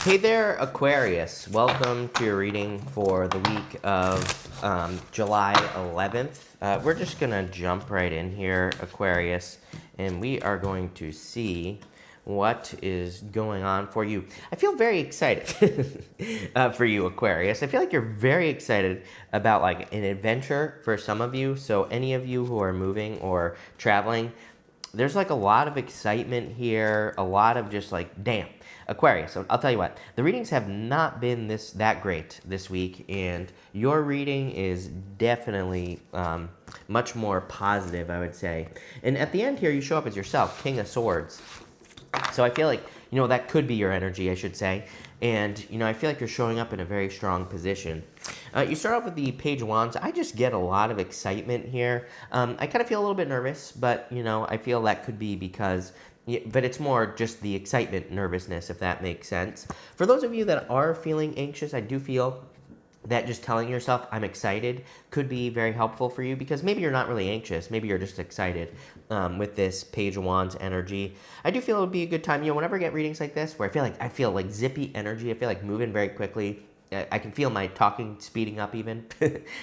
Hey there, Aquarius. Welcome to your reading for the week of July 11th. We're just going to jump right in here, Aquarius, and we are going to see what is going on for you. I feel very excited for you, Aquarius. I feel like you're very excited about like an adventure for some of you. So any of you who are moving or traveling, there's like a lot of excitement here, a lot of just like, damn. Aquarius, I'll tell you what, the readings have not been that great this week, and your reading is definitely much more positive, I would say. And at the end here, you show up as yourself, King of Swords. So I feel like, that could be your energy, I should say. And, I feel like you're showing up in a very strong position. You start off with the Page of Wands. I just get a lot of excitement here. I kind of feel a little bit nervous, but, I feel that could be because... Yeah, but it's more just the excitement, nervousness, if that makes sense. For those of you that are feeling anxious, I do feel that just telling yourself, I'm excited, could be very helpful for you because maybe you're not really anxious. Maybe you're just excited with this Page of Wands energy. I do feel it would be a good time. Whenever I get readings like this, where I feel like zippy energy, I feel like moving very quickly. I can feel my talking speeding up even.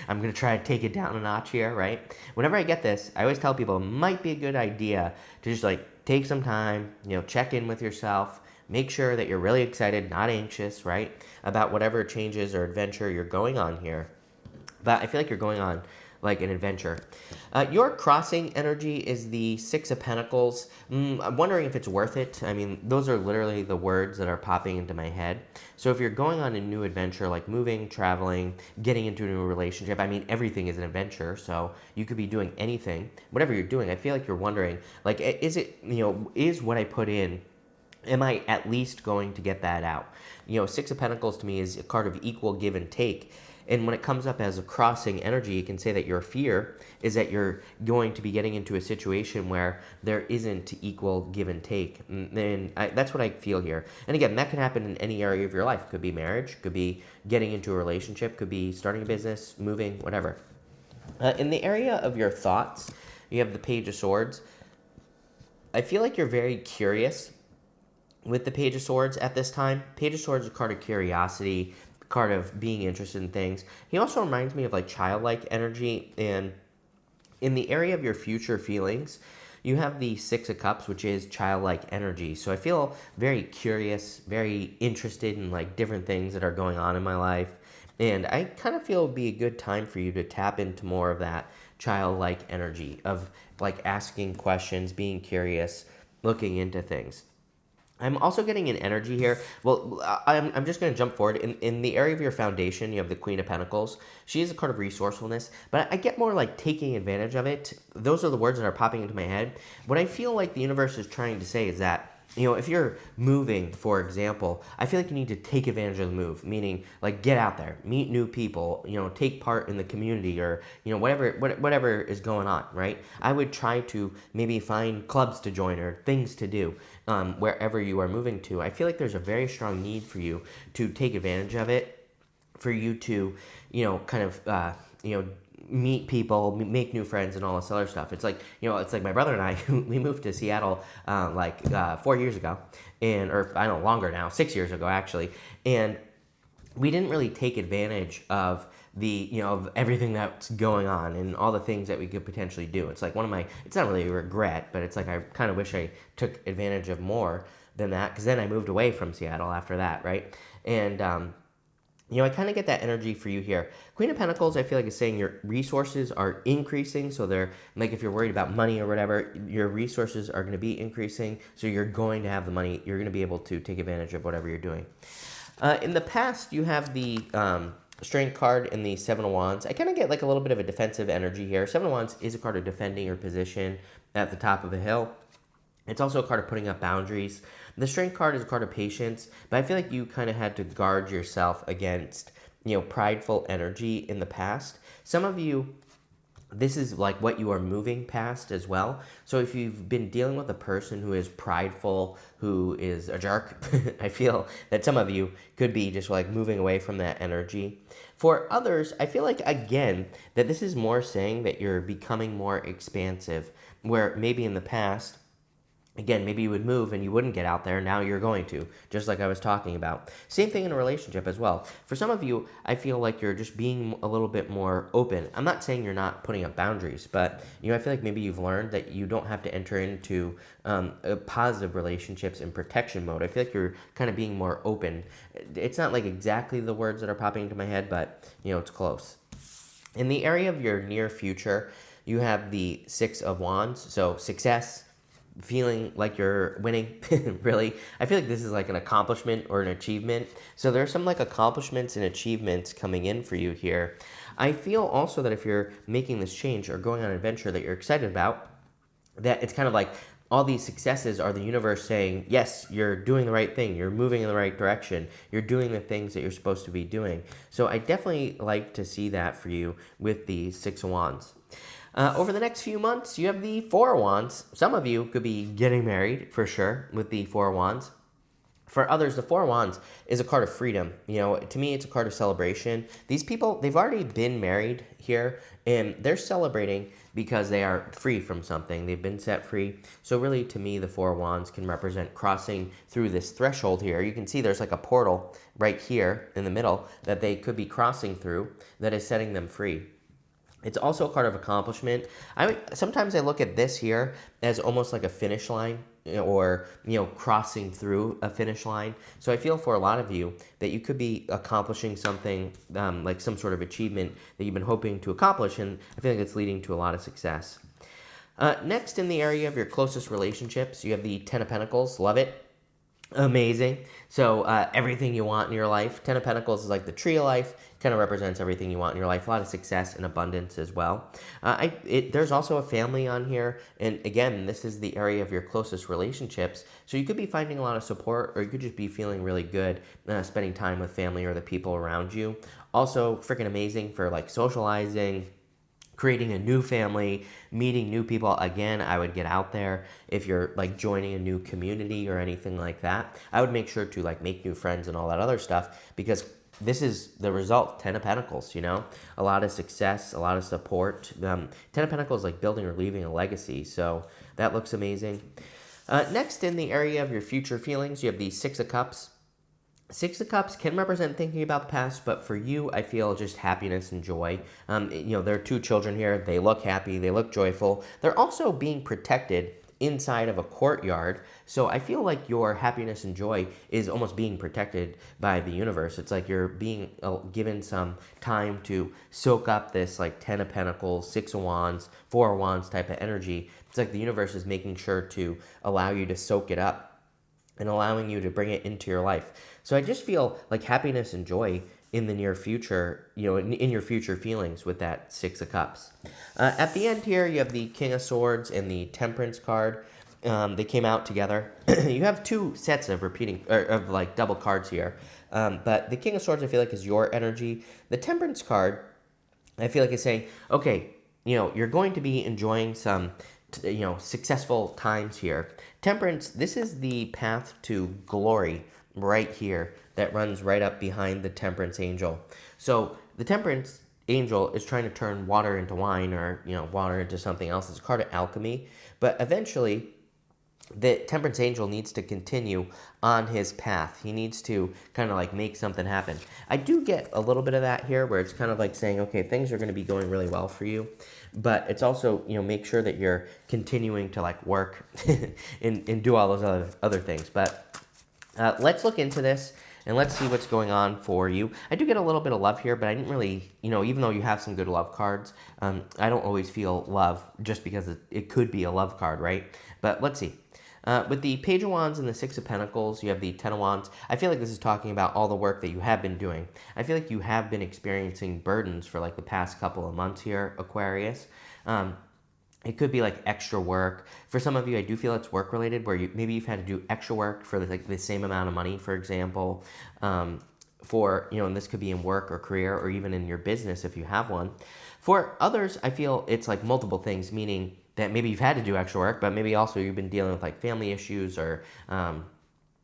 I'm going to try to take it down a notch here, right? Whenever I get this, I always tell people it might be a good idea to just take some time, check in with yourself, make sure that you're really excited, not anxious, right? About whatever changes or adventure you're going on here. But I feel like you're going on like an adventure. Your crossing energy is the Six of Pentacles. I'm wondering if it's worth it. I mean, those are literally the words that are popping into my head. So if you're going on a new adventure, like moving, traveling, getting into a new relationship, I mean, everything is an adventure. So you could be doing anything, whatever you're doing. I feel like you're wondering, like, is it, is what I put in, am I at least going to get that out? Six of Pentacles to me is a card of equal give and take. And when it comes up as a crossing energy, you can say that your fear is that you're going to be getting into a situation where there isn't equal give and take. And that's what I feel here. And again, that can happen in any area of your life. Could be marriage, could be getting into a relationship, could be starting a business, moving, whatever. In the area of your thoughts, you have the Page of Swords. I feel like you're very curious with the Page of Swords at this time. Page of Swords is a card of curiosity, card of being interested in things. He also reminds me of like childlike energy. And in the area of your future feelings, you have the Six of Cups, which is childlike energy. So I feel very curious, very interested in like different things that are going on in my life. And I kind of feel it would be a good time for you to tap into more of that childlike energy of like asking questions, being curious, looking into things. I'm also getting an energy here. Well, I'm just going to jump forward. In the area of your foundation, you have the Queen of Pentacles. She is a card of resourcefulness, but I get more like taking advantage of it. Those are the words that are popping into my head. What I feel like the universe is trying to say is that, if you're moving, for example, I feel like you need to take advantage of the move, meaning like get out there, meet new people, take part in the community or, whatever is going on, right? I would try to maybe find clubs to join or things to do wherever you are moving to. I feel like there's a very strong need for you to take advantage of it, for you to, meet people, make new friends, and all this other stuff. It's like, it's like my brother and I, we moved to Seattle 4 years ago, or I don't know, longer now, 6 years ago actually, and we didn't really take advantage of the, of everything that's going on and all the things that we could potentially do. It's like it's not really a regret, but it's like I kind of wish I took advantage of more than that, because then I moved away from Seattle after that, right? And I kind of get that energy for you here. Queen of Pentacles, I feel like is saying your resources are increasing. So they're like, if you're worried about money or whatever, your resources are going to be increasing. So you're going to have the money. You're going to be able to take advantage of whatever you're doing. In the past, you have the Strength card and the Seven of Wands. I kind of get like a little bit of a defensive energy here. Seven of Wands is a card of defending your position at the top of a hill. It's also a card of putting up boundaries. The Strength card is a card of patience, but I feel like you kind of had to guard yourself against, prideful energy in the past. Some of you, this is like what you are moving past as well. So if you've been dealing with a person who is prideful, who is a jerk, I feel that some of you could be just like moving away from that energy. For others, I feel like, again, that this is more saying that you're becoming more expansive, where maybe in the past, Again, maybe you would move and you wouldn't get out there. Now you're going to, just like I was talking about. Same thing in a relationship as well. For some of you, I feel like you're just being a little bit more open. I'm not saying you're not putting up boundaries, but I feel like maybe you've learned that you don't have to enter into positive relationships in protection mode. I feel like you're kind of being more open. It's not like exactly the words that are popping into my head, but it's close. In the area of your near future, you have the Six of Wands, so success, feeling like you're winning. Really, I feel like this is like an accomplishment or an achievement. So there's some like accomplishments and achievements coming in for you here. I feel also that if you're making this change or going on an adventure that you're excited about, that it's kind of like all these successes are the universe saying, yes, you're doing the right thing, you're moving in the right direction, you're doing the things that you're supposed to be doing. So I definitely like to see that for you with the Six of Wands. Over the next few months, you have the Four of Wands. Some of you could be getting married, for sure, with the Four of Wands. For others, the Four of Wands is a card of freedom. To me, it's a card of celebration. These people, they've already been married here, and they're celebrating because they are free from something. They've been set free. So really, to me, the Four of Wands can represent crossing through this threshold here. You can see there's like a portal right here in the middle that they could be crossing through that is setting them free. It's also a card of accomplishment. Sometimes I look at this here as almost like a finish line, or crossing through a finish line. So I feel for a lot of you that you could be accomplishing something, like some sort of achievement that you've been hoping to accomplish, and I feel like it's leading to a lot of success. Next, in the area of your closest relationships, you have the Ten of Pentacles. Love it. Amazing. So everything you want in your life. Ten of Pentacles is like the tree of life. Kind of represents everything you want in your life. A lot of success and abundance as well. There's also a family on here. And again, this is the area of your closest relationships. So you could be finding a lot of support, or you could just be feeling really good spending time with family or the people around you. Also, freaking amazing for like socializing, creating a new family, meeting new people. Again, I would get out there. If you're like joining a new community or anything like that, I would make sure to like make new friends and all that other stuff, because this is the result. Ten of Pentacles, a lot of success, a lot of support. Ten of Pentacles, like building or leaving a legacy. So that looks amazing. Next, in the area of your future feelings, you have the Six of Cups. Six of Cups can represent thinking about the past, but for you, I feel just happiness and joy. There are two children here. They look happy. They look joyful. They're also being protected inside of a courtyard. So I feel like your happiness and joy is almost being protected by the universe. It's like you're being given some time to soak up this like Ten of Pentacles, Six of Wands, Four of Wands type of energy. It's like the universe is making sure to allow you to soak it up and allowing you to bring it into your life. So I just feel like happiness and joy in the near future, in your future feelings with that Six of Cups. At the end here, you have the King of Swords and the Temperance card. They came out together. You have two sets of of like double cards here. But the King of Swords, I feel like, is your energy. The Temperance card, I feel like, is saying, okay, you're going to be enjoying some successful times here. Temperance, this is the path to glory right here that runs right up behind the Temperance angel. So the Temperance angel is trying to turn water into wine, or water into something else. It's a card of alchemy, but eventually the Temperance angel needs to continue on his path. He needs to kind of like make something happen. I do get a little bit of that here, where it's kind of like saying, okay, things are going to be going really well for you, but it's also, make sure that you're continuing to like work and do all those other things. But let's look into this and let's see what's going on for you. I do get a little bit of love here, but I didn't really, even though you have some good love cards, I don't always feel love just because it could be a love card, right? But let's see. With the Page of Wands and the Six of Pentacles, you have the Ten of Wands. I feel like this is talking about all the work that you have been doing. I feel like you have been experiencing burdens for like the past couple of months here, Aquarius. It could be like extra work. For some of you, I do feel it's work related, where maybe you've had to do extra work for like the same amount of money, for example. And this could be in work or career, or even in your business if you have one. For others, I feel it's like multiple things, meaning that maybe you've had to do extra work, but maybe also you've been dealing with like family issues, or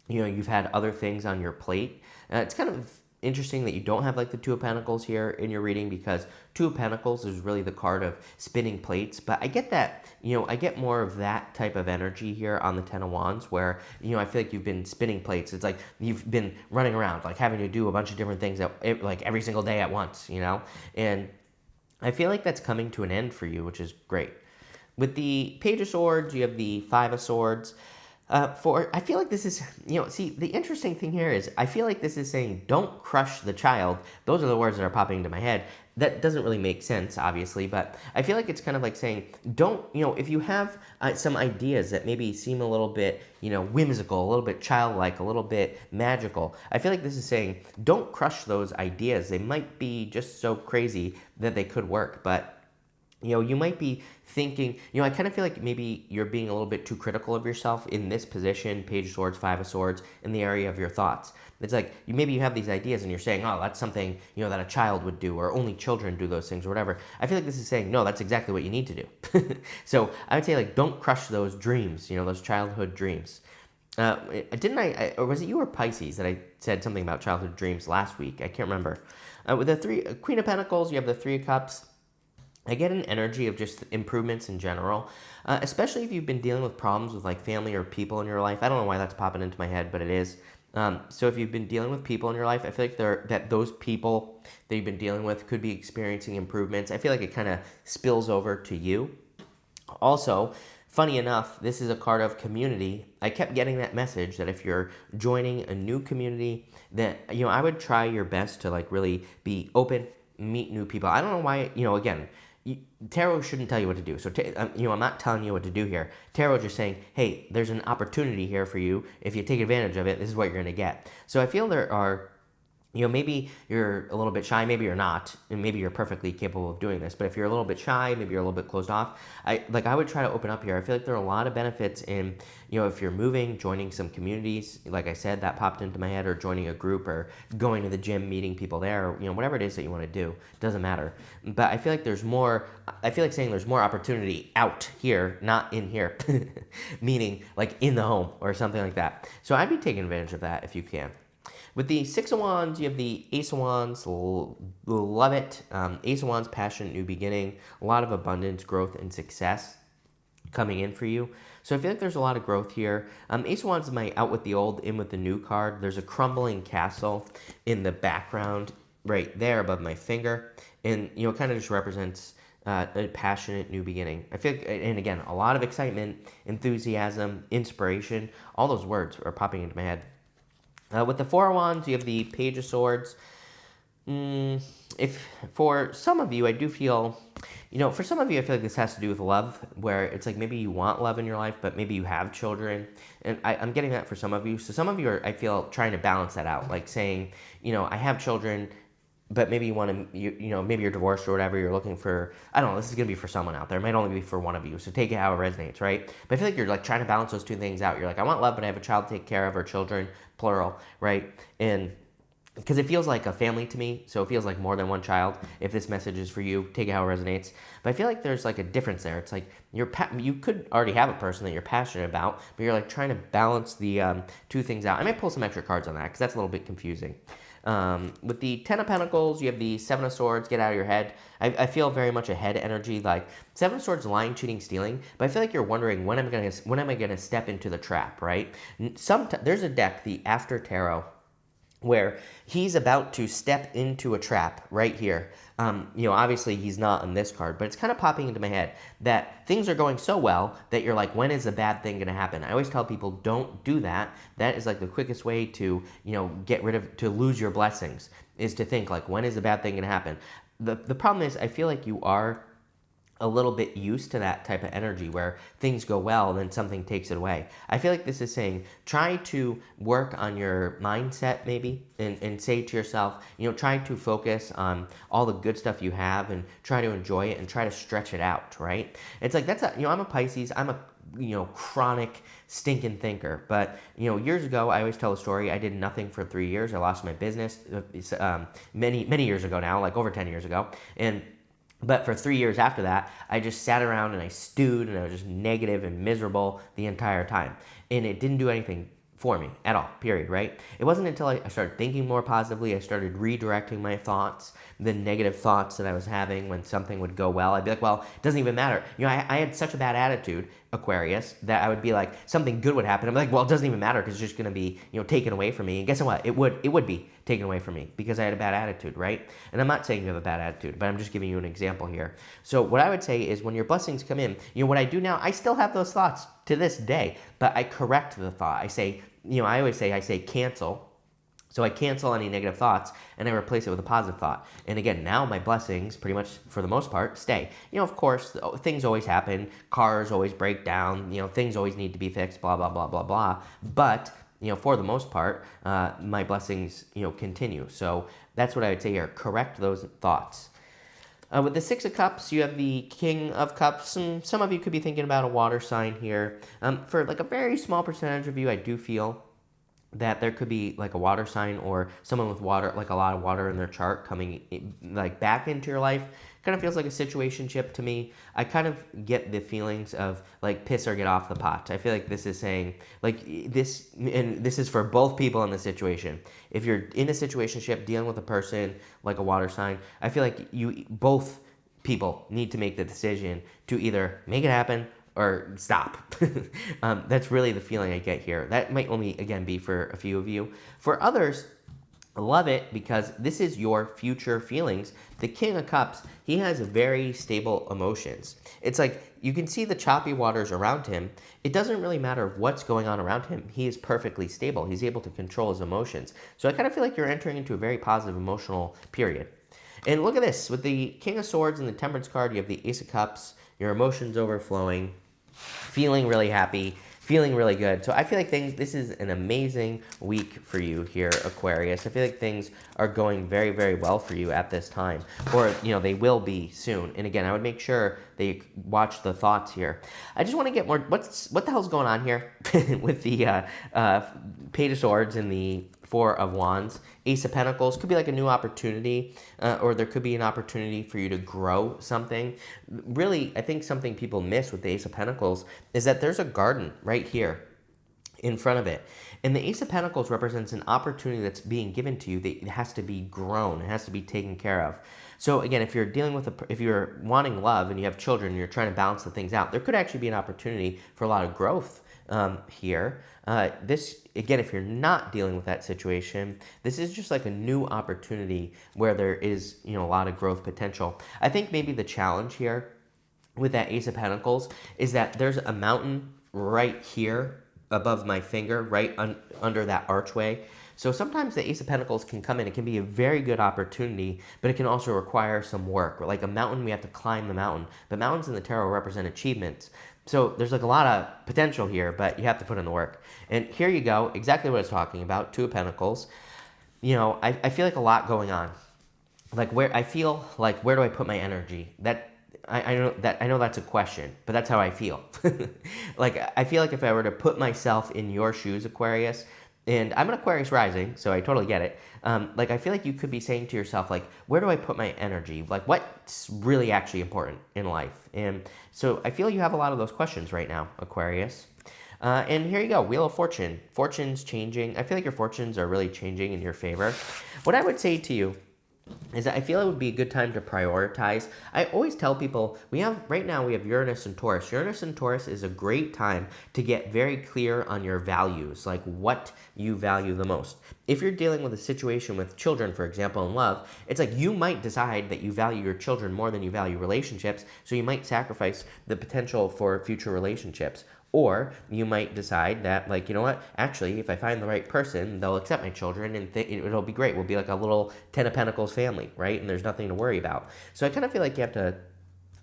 you've had other things on your plate. It's kind of interesting that you don't have like the Two of Pentacles here in your reading, because Two of Pentacles is really the card of spinning plates. But I get that, I get more of that type of energy here on the Ten of Wands, where, I feel like you've been spinning plates. It's like you've been running around, like having to do a bunch of different things like every single day at once, and I feel like that's coming to an end for you, which is great. With the Page of Swords, you have the Five of Swords. I feel like this is, see, the interesting thing here is I feel like this is saying don't crush the child. Those are the words that are popping into my head. That doesn't really make sense, obviously, but I feel like it's kind of like saying don't, if you have some ideas that maybe seem a little bit, whimsical, a little bit childlike, a little bit magical, I feel like this is saying don't crush those ideas. They might be just so crazy that they could work, but you might be thinking, I kind of feel like maybe you're being a little bit too critical of yourself in this position, Page of Swords, Five of Swords, in the area of your thoughts. It's like maybe you have these ideas and you're saying, oh, that's something, that a child would do, or only children do those things or whatever. I feel like this is saying, no, that's exactly what you need to do. So I would say, like, don't crush those dreams, those childhood dreams. Didn't I, or was it you or Pisces that I said something about childhood dreams last week? I can't remember. With the Queen of Pentacles, you have the Three of Cups. I get an energy of just improvements in general, especially if you've been dealing with problems with like family or people in your life. I don't know why that's popping into my head, but it is. So if you've been dealing with people in your life, I feel like that those people that you've been dealing with could be experiencing improvements. I feel like it kind of spills over to you. Also, funny enough, this is a card of community. I kept getting that message that if you're joining a new community, that, I would try your best to like really be open, meet new people. I don't know why, again, tarot shouldn't tell you what to do. So, I'm not telling you what to do here. Tarot just saying, hey, there's an opportunity here for you. If you take advantage of it, this is what you're going to get. So I feel there are, maybe you're a little bit shy, maybe you're not, and maybe you're perfectly capable of doing this. But if you're a little bit shy, maybe you're a little bit closed off, I would try to open up here. I feel like there are a lot of benefits in, if you're moving, joining some communities, like I said, that popped into my head, or joining a group, or going to the gym, meeting people there, or, whatever it is that you want to do, doesn't matter. But I feel like saying there's more opportunity out here, not in here, meaning like in the home or something like that. So I'd be taking advantage of that if you can. With the Six of Wands, you have the Ace of Wands. Love it. Ace of Wands, passion, new beginning. A lot of abundance, growth, and success coming in for you. So I feel like there's a lot of growth here. Ace of Wands is my out with the old, in with the new card. There's a crumbling castle in the background right there above my finger. And, it kind of just represents a passionate new beginning. I feel like, and again, a lot of excitement, enthusiasm, inspiration. All those words are popping into my head. With the Four of Wands, you have the Page of Swords. If for some of you, I do feel, for some of you, I feel like this has to do with love, where it's like maybe you want love in your life, but maybe you have children. And I'm getting that for some of you. So some of you are, I feel, trying to balance that out, like saying, I have children, but maybe you want to, maybe you're divorced or whatever, you're looking for, I don't know, this is going to be for someone out there. It might only be for one of you, so take it how it resonates, right? But I feel like you're like trying to balance those two things out. You're like, I want love, but I have a child to take care of, or children, plural, right? And because it feels like a family to me, so it feels like more than one child. If this message is for you, take it how it resonates. But I feel like there's like a difference there. It's like you could already have a person that you're passionate about, but you're like trying to balance the two things out. I might pull some extra cards on that because that's a little bit confusing. With the Ten of Pentacles, you have the Seven of Swords, get out of your head. I feel very much a head energy, like Seven of Swords, lying, cheating, stealing. But I feel like you're wondering, when am I gonna step into the trap, right? There's a deck, the After Tarot, where he's about to step into a trap right here. Obviously he's not on this card, but it's kind of popping into my head that things are going so well that you're like, when is the bad thing going to happen? I always tell people, don't do that. That is like the quickest way to, to lose your blessings, is to think like, when is the bad thing going to happen? The problem is, I feel like you are a little bit used to that type of energy where things go well and then something takes it away. I feel like this is saying, try to work on your mindset maybe, and say to yourself, try to focus on all the good stuff you have and try to enjoy it and try to stretch it out, right? It's like, I'm a Pisces, I'm a chronic stinking thinker. But, years ago, I always tell a story. I did nothing for 3 years. I lost my business many years ago now, like over 10 years ago. But for 3 years after that, I just sat around and I stewed and I was just negative and miserable the entire time. And it didn't do anything for me at all, period, right? It wasn't until I started thinking more positively, I started redirecting my thoughts, the negative thoughts that I was having when something would go well. I'd be like, well, it doesn't even matter. I had such a bad attitude, Aquarius, that I would be like, something good would happen. I'm like, well, it doesn't even matter because it's just going to be, taken away from me. And guess what? It would be taken away from me because I had a bad attitude, right? And I'm not saying you have a bad attitude, but I'm just giving you an example here. So what I would say is when your blessings come in, what I do now, I still have those thoughts to this day, but I correct the thought. I say, I always say cancel. So I cancel any negative thoughts and I replace it with a positive thought. And again, now my blessings, pretty much for the most part, stay. Of course, things always happen. Cars always break down. Things always need to be fixed, blah, blah, blah, blah, blah. But, for the most part, my blessings, continue. So that's what I would say here. Correct those thoughts. With the Six of Cups, you have the King of Cups. And some of you could be thinking about a water sign here. For like a very small percentage of you, I do feel that there could be like a water sign or someone with water, like a lot of water in their chart coming like back into your life. Kind of feels like a situationship to me. I kind of get the feelings of like piss or get off the pot. I feel like this is saying like this, and this is for both people in the situation. If you're in a situationship dealing with a person like a water sign, I feel like both people need to make the decision to either make it happen or stop. That's really the feeling I get here. That might only, again, be for a few of you. For others, I love it because this is your future feelings. The King of Cups, he has very stable emotions. It's like you can see the choppy waters around him. It doesn't really matter what's going on around him. He is perfectly stable. He's able to control his emotions. So I kind of feel like you're entering into a very positive emotional period. And look at this. With the King of Swords and the Temperance card, you have the Ace of Cups, your emotions overflowing, feeling really happy, feeling really good. So I feel like this is an amazing week for you here, Aquarius. I feel like things are going very, very well for you at this time. Or, they will be soon. And again, I would make sure that you watch the thoughts here. I just want to get more, what the hell's going on here with the Page of Swords and the Four of Wands? Ace of Pentacles could be like a new opportunity, or there could be an opportunity for you to grow something. Really, I think something people miss with the Ace of Pentacles is that there's a garden right here in front of it. And the Ace of Pentacles represents an opportunity that's being given to you that has to be grown, it has to be taken care of. So again, if you're dealing with if you're wanting love and you have children and you're trying to balance the things out, there could actually be an opportunity for a lot of growth here. Again, if you're not dealing with that situation, this is just like a new opportunity where there is, a lot of growth potential. I think maybe the challenge here with that Ace of Pentacles is that there's a mountain right here above my finger, right under that archway. So sometimes the Ace of Pentacles can come in. It can be a very good opportunity, but it can also require some work. Like a mountain, we have to climb the mountain. But mountains in the tarot represent achievements. So there's like a lot of potential here, but you have to put in the work. And here you go, exactly what I was talking about, Two of Pentacles. I feel like a lot going on. Like where do I put my energy? I know that's a question, but that's how I feel. Like I feel like if I were to put myself in your shoes, Aquarius, and I'm an Aquarius rising, so I totally get it. Like I feel like you could be saying to yourself, like, where do I put my energy? Like what's really actually important in life? And so I feel you have a lot of those questions right now, Aquarius. And here you go, Wheel of Fortune. Fortune's changing. I feel like your fortunes are really changing in your favor. What I would say to you is that I feel it would be a good time to prioritize. I always tell people, right now we have Uranus and Taurus. Uranus and Taurus is a great time to get very clear on your values, like what you value the most. If you're dealing with a situation with children, for example, in love, it's like you might decide that you value your children more than you value relationships, so you might sacrifice the potential for future relationships. Or you might decide that, like, you know what, actually, if I find the right person, they'll accept my children and it'll be great. We'll be like a little Ten of Pentacles family, right? And there's nothing to worry about. So I kind of feel like you have to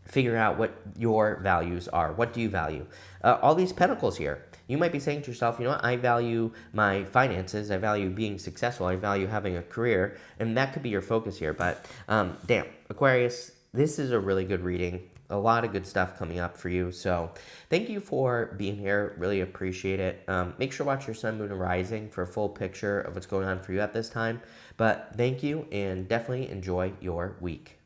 figure out what your values are. What do you value? All these pentacles here. You might be saying to yourself, you know what, I value my finances. I value being successful. I value having a career. And that could be your focus here. But damn, Aquarius, this is a really good reading. A lot of good stuff coming up for you. So thank you for being here. Really appreciate it. Make sure to watch your sun, moon, and rising for a full picture of what's going on for you at this time. But thank you and definitely enjoy your week.